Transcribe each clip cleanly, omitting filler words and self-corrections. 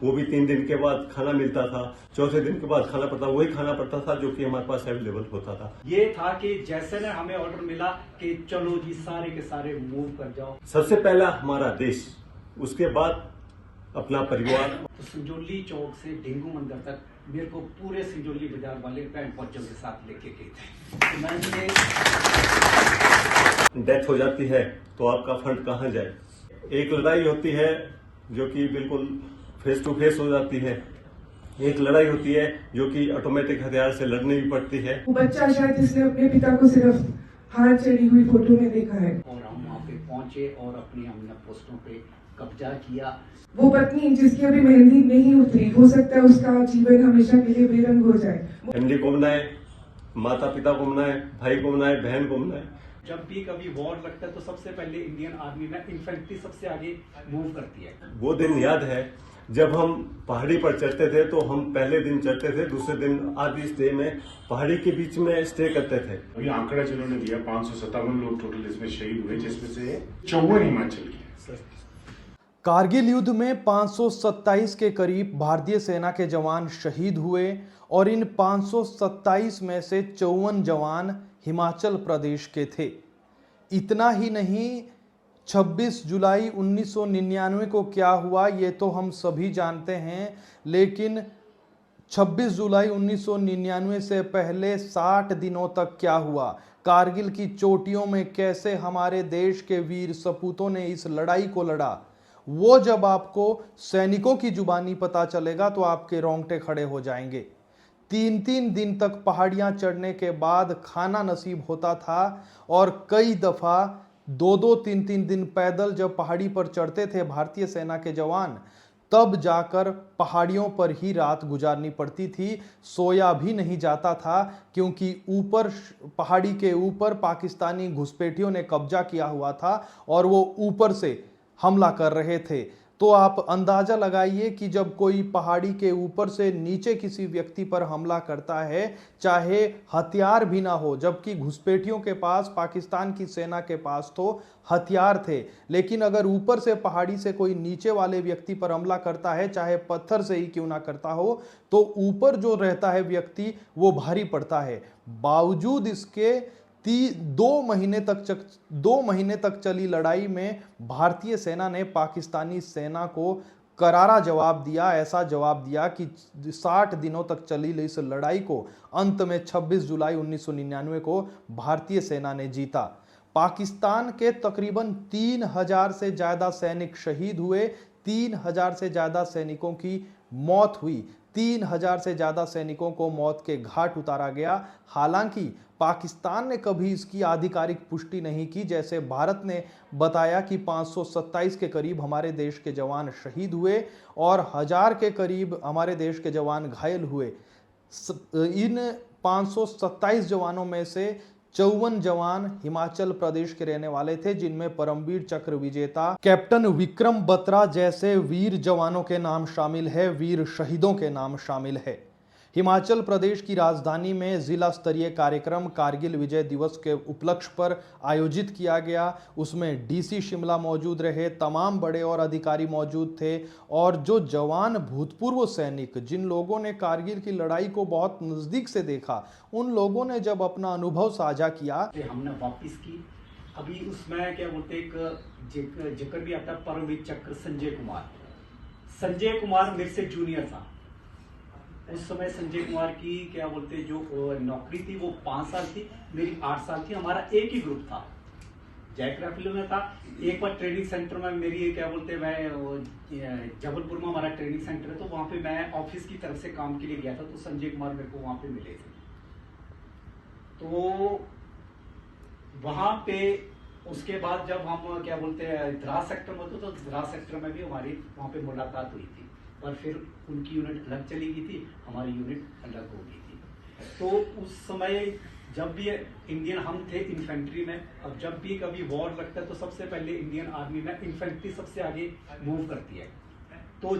वो भी 3 दिन के बाद खाना मिलता था, चौथे दिन के बाद खाना पड़ता, वही खाना पड़ता था जो कि हमारे पास अवेलेबल होता था। ये था कि जैसे ने हमें ऑर्डर मिला कि चलो जी सारे के सारे मूव कर जाओ। सबसे पहला हमारा देश, उसके बाद अपना परिवार। तो संजौली चौक से डेंगू मंदिर तक मेरे को पूरे संजौली बाजार वाले बैंड बच्चों के साथ लेके गए थे। तो मैंने डेथ हो जाती है तो आपका फंड कहाँ जाए। एक लड़ाई होती है जो कि बिल्कुल फेस टू फेस हो जाती है, एक लड़ाई होती है जो कि ऑटोमेटिक हथियार से लड़नी भी पड़ती है। वो बच्चा शायद इसने अपने पिता को सिर्फ हार चढ़ी हुई फोटो में देखा है। और हम वहाँ पे पहुंचे और अपनी हमने पोस्टों पे कब्जा किया। वो पत्नी जिसकी अभी मेहंदी नहीं उतरी, हो सकता है उसका जीवन हमेशा के लिए बेरंग हो जाए। फैमिली को मनाए, माता पिता को मनाए, भाई को मनाए, बहन को मनाए। जब भी कभी वॉर लगता है तो सबसे पहले इंडियन आर्मी में इन्फेंट्री सबसे आगे मूव करती है। वो दिन याद है जब हम पहाड़ी पर चढ़ते थे, तो हम पहले दिन चढ़ते थे, दूसरे दिन आधी स्टे में पहाड़ी के बीच में स्टे करते थे। अभी आंकड़ा जिन्होंने दिया 557 लोग टोटल इसमें शहीद हुए, जिसमें से 54 हिमाचल के। कारगिल युद्ध में 527 के करीब भारतीय सेना के जवान शहीद हुए और इन 527 में से 54 जवान हिमाचल प्रदेश के थे। इतना ही नहीं, 26 जुलाई 1999 को क्या हुआ ये तो हम सभी जानते हैं, लेकिन 26 जुलाई 1999 से पहले 60 दिनों तक क्या हुआ, कारगिल की चोटियों में कैसे हमारे देश के वीर सपूतों ने इस लड़ाई को लड़ा, वो जब आपको सैनिकों की जुबानी पता चलेगा तो आपके रोंगटे खड़े हो जाएंगे। 3-3 दिन तक पहाड़ियां चढ़ने के बाद खाना नसीब होता था और कई दफा 2-2, 3-3 दिन पैदल जब पहाड़ी पर चढ़ते थे भारतीय सेना के जवान, तब जाकर पहाड़ियों पर ही रात गुजारनी पड़ती थी। सोया भी नहीं जाता था क्योंकि ऊपर पहाड़ी के ऊपर पाकिस्तानी घुसपैठियों ने कब्जा किया हुआ था और वो ऊपर से हमला कर रहे थे। तो आप अंदाजा लगाइए कि जब कोई पहाड़ी के ऊपर से नीचे किसी व्यक्ति पर हमला करता है, चाहे हथियार भी ना हो, जबकि घुसपैठियों के पास, पाकिस्तान की सेना के पास तो हथियार थे, लेकिन अगर ऊपर से पहाड़ी से कोई नीचे वाले व्यक्ति पर हमला करता है, चाहे पत्थर से ही क्यों ना करता हो, तो ऊपर जो रहता है व्यक्ति वो भारी पड़ता है। बावजूद इसके 2 महीने तक चली लड़ाई में भारतीय सेना ने पाकिस्तानी सेना को करारा जवाब दिया। ऐसा जवाब दिया कि 60 दिनों तक चली इस लड़ाई को अंत में 26 जुलाई 1999 को भारतीय सेना ने जीता। पाकिस्तान के तकरीबन 3000 से ज्यादा सैनिक शहीद हुए, 3000 से ज्यादा सैनिकों की मौत हुई, 3000 से ज्यादा सैनिकों को मौत के घाट उतारा गया। हालांकि पाकिस्तान ने कभी इसकी आधिकारिक पुष्टि नहीं की। जैसे भारत ने बताया कि 527 के करीब हमारे देश के जवान शहीद हुए और 1000 के करीब हमारे देश के जवान घायल हुए। इन 527 जवानों में से 54 जवान हिमाचल प्रदेश के रहने वाले थे, जिनमें परमवीर चक्र विजेता कैप्टन विक्रम बत्रा जैसे वीर जवानों के नाम शामिल है, वीर शहीदों के नाम शामिल है। हिमाचल प्रदेश की राजधानी में जिला स्तरीय कार्यक्रम कारगिल विजय दिवस के उपलक्ष्य पर आयोजित किया गया। उसमें डीसी शिमला मौजूद रहे, तमाम बड़े और अधिकारी मौजूद थे और जो जवान भूतपूर्व सैनिक, जिन लोगों ने कारगिल की लड़ाई को बहुत नजदीक से देखा, उन लोगों ने जब अपना अनुभव साझा किया। हमने वापिस की। अभी उसमें क्या बोलते एक जिक्र भी आता, परमवीर चक्र संजय कुमार मेरे से जूनियर था। उस समय संजय कुमार की क्या बोलते जो नौकरी थी वो 5 साल थी, मेरी 8 साल थी। हमारा एक ही ग्रुप था, जैक राफेलो में था। एक बार ट्रेनिंग सेंटर में मेरी क्या बोलते मैं जबलपुर में हमारा ट्रेनिंग सेंटर है, तो वहां पे मैं ऑफिस की तरफ से काम के लिए गया था, तो संजय कुमार मेरे को वहां पे मिले थे। तो वहां पे उसके बाद जब हम क्या बोलते हैं द्रास सेक्टर में होते, तो द्रास सेक्टर में भी हमारी वहां पे मुलाकात हुई थी, पर फिर उनकी यूनिट अलग चली गई थी, हमारी यूनिट अलग हो गई थी। तो उस समय जब भी इंडियन हम थे इन्फेंट्री में, अब जब भी कभी वॉर लगता है तो सबसे पहले इंडियन आर्मी में इन्फेंट्री सबसे आगे मूव करती है। तो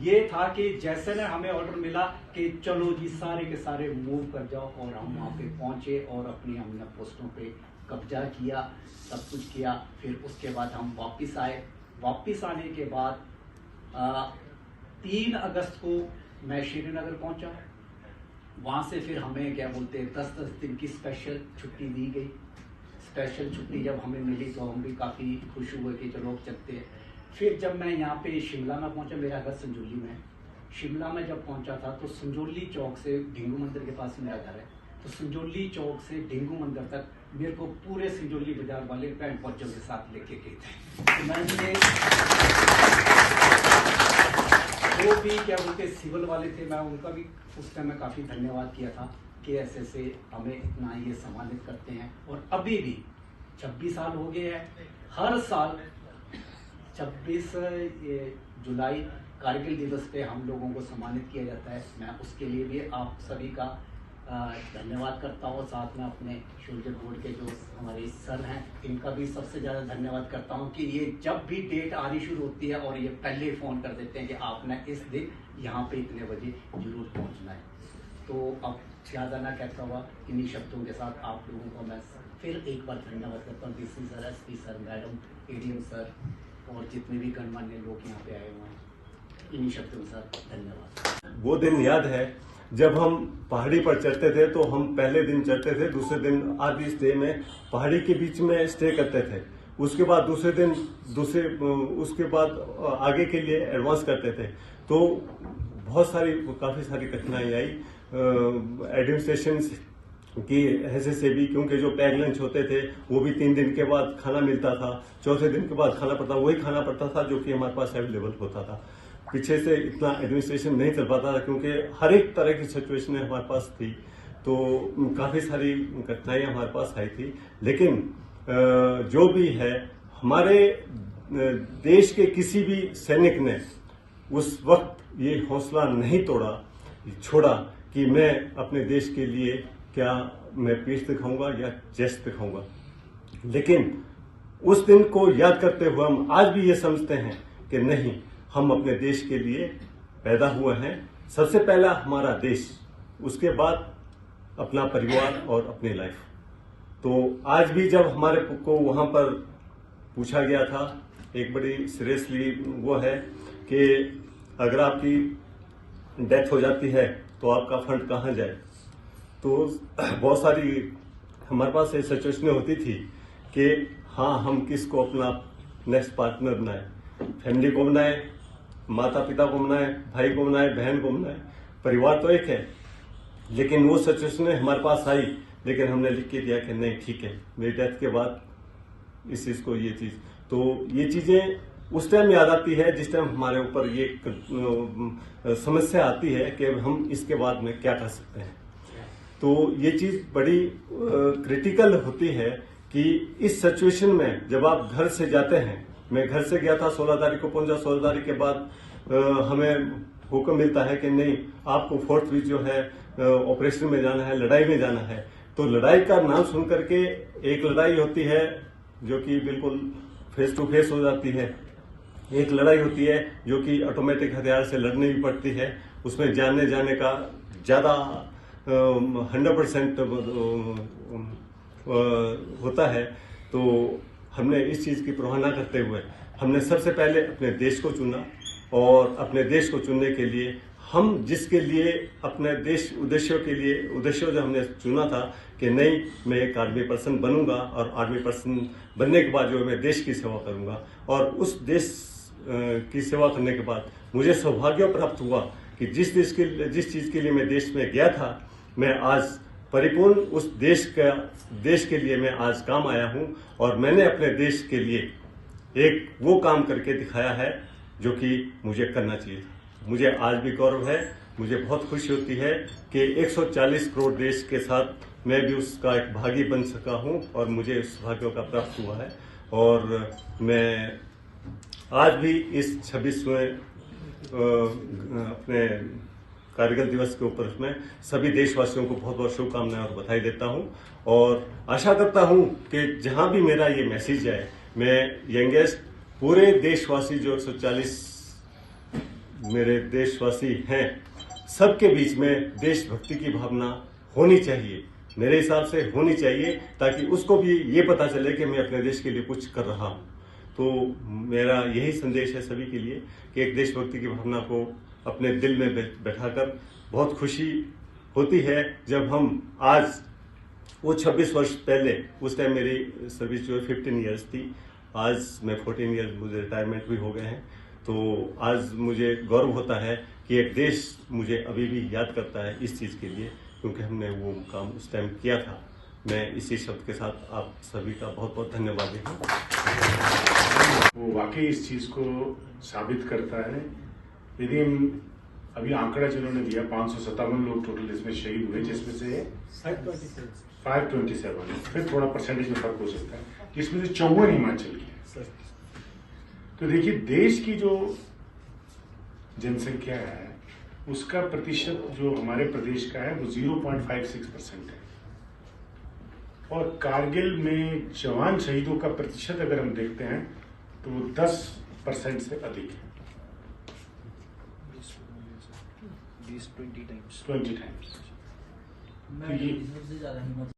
ये था कि जैसे ने हमें ऑर्डर मिला कि चलो जी सारे के सारे मूव कर जाओ, और हम वहाँ पे पहुंचे और अपनी हमने पोस्टों पे कब्जा किया, सब कुछ किया। फिर उसके बाद हम वापस आए। वापस आने के बाद 3 अगस्त को मैं श्रीनगर पहुंचा। वहाँ से फिर हमें क्या बोलते हैं 10-10 दिन की स्पेशल छुट्टी दी गई। स्पेशल छुट्टी जब हमें मिली तो हम भी काफ़ी खुश हुए कि चलो चलते हैं। फिर जब मैं यहाँ पे शिमला में पहुंचा, मेरा घर संजौली में, शिमला में जब पहुंचा था तो संजौली चौक से ढिंगू मंदिर के पास मेरा घर है, तो संजौली चौक से ढिंगू मंदिर तक मेरे को पूरे संजौली बाजार वाले पैंट पौचों के साथ लेके गए थे। तो मैंने वो भी क्या बोलते सिविल वाले थे, मैं उनका भी उस टाइम में काफ़ी धन्यवाद किया था कि ऐसे से हमें इतना ये सम्मानित करते हैं। और अभी भी 26 साल हो गए हैं, हर साल 26 जुलाई कारगिल दिवस पे हम लोगों को सम्मानित किया जाता है। मैं उसके लिए भी आप सभी का धन्यवाद करता हूँ। साथ में अपने शोल्डर बोर्ड के जो हमारे सर हैं, इनका भी सबसे ज़्यादा धन्यवाद करता हूँ कि ये जब भी डेट आनी शुरू होती है और ये पहले ही फ़ोन कर देते हैं कि आपने इस दिन यहाँ पे इतने बजे जरूर पहुँचना है। तो अब ज़्यादा ना कहता हुआ इन्हीं शब्दों के साथ आप लोगों को मैं फिर एक बार धन्यवाद करता हूँ। DC sir, SP sir, madam, ADM sir और जितने भी गणमान्य लोग यहाँ पे आए हुए हैं, इन्हीं शब्दों के साथ धन्यवाद। वो दिन याद है जब हम पहाड़ी पर चढ़ते थे, तो हम पहले दिन चढ़ते थे, दूसरे दिन आधी स्टे में पहाड़ी के बीच में स्टे करते थे। उसके बाद दूसरे दिन उसके बाद आगे के लिए एडवांस करते थे। तो काफ़ी सारी कठिनाई आई एडमिनिस्ट्रेशन की हैसियत से भी, क्योंकि जो पैक लंच होते थे वो भी 3 दिन के बाद खाना मिलता था, चौथे दिन के बाद खाना पड़ता, वही खाना पड़ता था जो कि हमारे पास अवेलेबल होता था। पीछे से इतना एडमिनिस्ट्रेशन नहीं चल पाता था क्योंकि हर एक तरह की सिचुएशन हमारे पास थी, तो काफ़ी सारी कठिनाइयाँ हमारे पास आई थी। लेकिन जो भी है, हमारे देश के किसी भी सैनिक ने उस वक्त ये हौसला नहीं छोड़ा कि मैं अपने देश के लिए क्या मैं पीठ दिखाऊंगा या चेस्ट दिखाऊंगा। लेकिन उस दिन को याद करते हुए हम आज भी ये समझते हैं कि नहीं, हम अपने देश के लिए पैदा हुए हैं। सबसे पहला हमारा देश, उसके बाद अपना परिवार और अपनी लाइफ। तो आज भी जब हमारे को वहाँ पर पूछा गया था, एक बड़ी सीरियसली वो है कि अगर आपकी डेथ हो जाती है तो आपका फंड कहाँ जाए। तो बहुत सारी हमारे पास ये सिचुएशनें होती थी कि हाँ, हम किसको अपना नेक्स्ट पार्टनर बनाए, फैमिली को बनाए, माता पिता को बनाए, भाई को बनाए, बहन को बनाए। परिवार तो एक है, लेकिन वो सिचुएशनें हमारे पास आई, लेकिन हमने लिख के दिया कि नहीं, ठीक है, मेरी डेथ के बाद इस चीज़ को ये चीज़। तो ये चीज़ें उस टाइम याद आती है जिस टाइम हमारे ऊपर ये समस्या आती है कि हम इसके बाद में क्या कर सकते हैं। तो ये चीज़ बड़ी क्रिटिकल होती है कि इस सिचुएशन में जब आप घर से जाते हैं, मैं घर से गया था 16 तारीख को पहुंचा, 16 तारीख के बाद हमें हुक्म मिलता है कि नहीं, आपको 4th वीक जो है ऑपरेशन में जाना है, लड़ाई में जाना है। तो लड़ाई का नाम सुन करके एक लड़ाई होती है जो कि बिल्कुल फेस टू फेस हो जाती है, एक लड़ाई होती है जो कि ऑटोमेटिक हथियार से लड़नी भी पड़ती है। उसमें जाने का ज़्यादा 100% होता है। तो हमने इस चीज़ की परवाह न करते हुए हमने सबसे पहले अपने देश को चुना, और अपने देश को चुनने के लिए हम जिसके लिए अपने देश उद्देश्य जो हमने चुना था कि नहीं, मैं एक आर्मी पर्सन बनूंगा और आर्मी पर्सन बनने के बाद जो मैं देश की सेवा करूंगा। और उस देश की सेवा करने के बाद मुझे सौभाग्य प्राप्त हुआ कि जिस चीज़ के लिए मैं देश में गया था, मैं आज परिपूर्ण उस देश के लिए मैं आज काम आया हूं। और मैंने अपने देश के लिए एक वो काम करके दिखाया है जो कि मुझे करना चाहिए। मुझे आज भी गौरव है, मुझे बहुत खुशी होती है कि 140 करोड़ देश के साथ मैं भी उसका एक भागी बन सका हूं और मुझे उस भाग्यों का प्राप्त हुआ है। और मैं आज भी इस 26वें अपने कारगिल दिवस के ऊपर में सभी देशवासियों को बहुत बहुत शुभकामनाएं और बधाई देता हूं। और आशा करता हूं कि जहां भी मेरा ये मैसेज आए, मैं यंगेस्ट पूरे देशवासी जो 140 मेरे देशवासी हैं, सबके बीच में देशभक्ति की भावना होनी चाहिए, मेरे हिसाब से होनी चाहिए, ताकि उसको भी ये पता चले कि मैं अपने देश के लिए कुछ कर रहा हूँ। तो मेरा यही संदेश है सभी के लिए कि एक देशभक्ति की भावना को अपने दिल में बैठाकर बहुत खुशी होती है जब हम आज वो 26 वर्ष पहले, उस टाइम मेरी सर्विस जो है 15 ईयर्स थी, आज मैं 14 ईयर्स, मुझे रिटायरमेंट भी हो गए हैं। तो आज मुझे गौरव होता है कि एक देश मुझे अभी भी याद करता है इस चीज़ के लिए, क्योंकि हमने वो काम उस टाइम किया था। मैं इसी शब्द के साथ आप सभी का बहुत बहुत धन्यवाद देता हूँ। वो वाकई इस चीज को साबित करता है। यदि हम अभी आंकड़ा जिन्होंने दिया 557 लोग टोटल इसमें शहीद हुए, जिसमें से 527, फिर थोड़ा परसेंटेज में फर्क हो सकता है, जिसमें से 54 हिमाचल की है। तो देखिए, देश की जो जनसंख्या है उसका प्रतिशत जो हमारे प्रदेश का है वो 0.56% है, और कारगिल में जवान शहीदों का प्रतिशत अगर हम देखते हैं तो वो 10% से अधिक है, 20 टाइम्स। तो ये